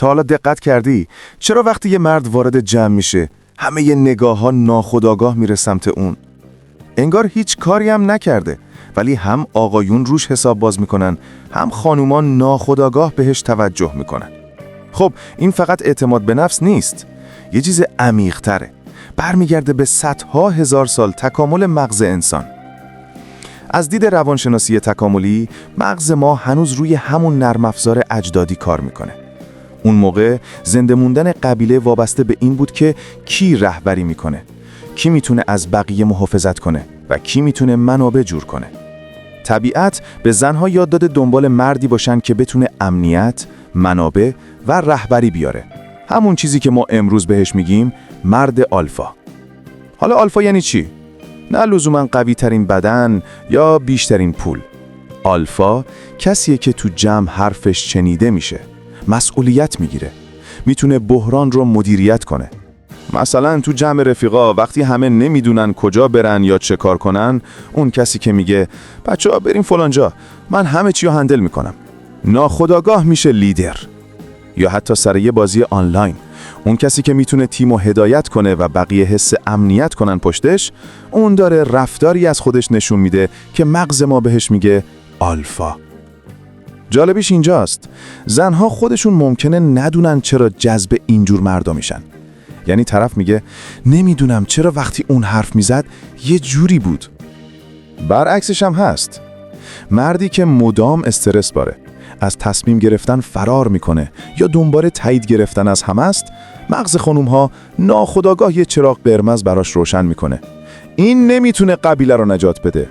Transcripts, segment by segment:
تا حالا دقت کردی چرا وقتی یه مرد وارد جمع میشه همه ی نگاه‌ها ناخودآگاه میره سمت اون؟ انگار هیچ کاری هم نکرده، ولی هم آقایون روش حساب باز میکنن، هم خانومان ناخودآگاه بهش توجه میکنن. خب این فقط اعتماد به نفس نیست، یه چیز عمیق‌تره. برمیگرده به صدها هزار سال تکامل مغز انسان. از دید روانشناسی تکاملی، مغز ما هنوز روی همون نرم افزار اجدادی کار میکنه. اون موقع زنده موندن قبیله وابسته به این بود که کی رهبری میکنه، کی میتونه از بقیه محافظت کنه و کی میتونه منابع جور کنه. طبیعت به زنها یاد داده دنبال مردی باشن که بتونه امنیت، منابع و رهبری بیاره. همون چیزی که ما امروز بهش میگیم مرد آلفا. حالا آلفا یعنی چی؟ نه لزوماً قوی ترین بدن یا بیشترین پول. آلفا کسیه که تو جمع حرفش شنیده میشه، مسئولیت میگیره، میتونه بحران رو مدیریت کنه. مثلا تو جمع رفیقا وقتی همه نمیدونن کجا برن یا چه کار کنن، اون کسی که میگه بچه‌ها بریم فلانجا، من همه چی رو هندل میکنم، ناخودآگاه میشه لیدر. یا حتی سر یه بازی آنلاین، اون کسی که میتونه تیمو هدایت کنه و بقیه حس امنیت کنن پشتش، اون داره رفتاری از خودش نشون میده که مغز ما بهش میگه آلفا. جالبیش اینجاست، زنها خودشون ممکنه ندونن چرا جذب اینجور مردا میشن. یعنی طرف میگه نمیدونم چرا وقتی اون حرف میزد یه جوری بود. برعکسش هم هست. مردی که مدام استرس باره، از تصمیم گرفتن فرار میکنه یا دنبال تایید گرفتن از همه است، مغز خانومها ناخودآگاه یه چراغ قرمز براش روشن میکنه. این نمیتونه قبیله رو نجات بده.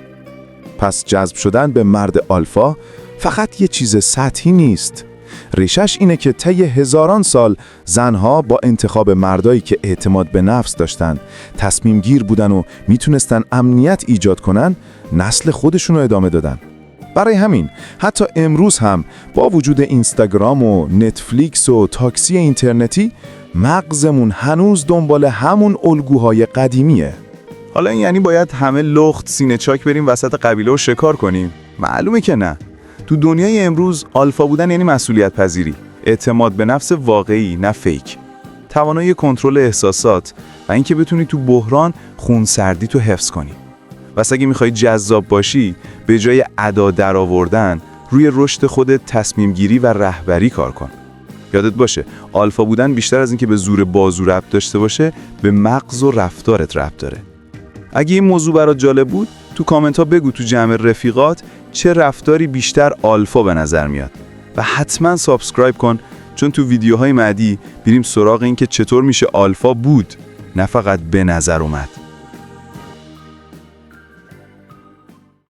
پس جذب شدن به مرد آلفا فقط یه چیز سطحی نیست. ریشش اینه که طی هزاران سال زنها با انتخاب مردایی که اعتماد به نفس داشتن، تصمیم گیر بودن و میتونستن امنیت ایجاد کنن، نسل خودشون رو ادامه دادن. برای همین حتی امروز هم با وجود اینستاگرام و نتفلیکس و تاکسی اینترنتی، مغزمون هنوز دنبال همون الگوهای قدیمیه. حالا این یعنی باید همه لخت سینه چاک بریم وسط قبیله و شکار کنیم؟ معلومه که نه. تو دنیای امروز آلفا بودن یعنی مسئولیت پذیری، اعتماد به نفس واقعی نه فیک، توانایی کنترل احساسات و اینکه بتونی تو بحران خونسردی تو حفظ کنی. واسه اگه میخوای جذاب باشی، به جای ادا درآوردن روی رشد خودت تصمیم گیری و رهبری کار کن. یادت باشه آلفا بودن بیشتر از اینکه به زور بازو ربط داشته باشه، به مغز و رفتارت ربط داره. اگه این موضوع برات جالب بود، تو کامنت ها بگو تو جمع رفیقات چه رفتاری بیشتر آلفا به نظر میاد و حتما سابسکرایب کن، چون تو ویدیوهای بعدی بریم سراغ این که چطور میشه آلفا بود، نه فقط به نظر اومد.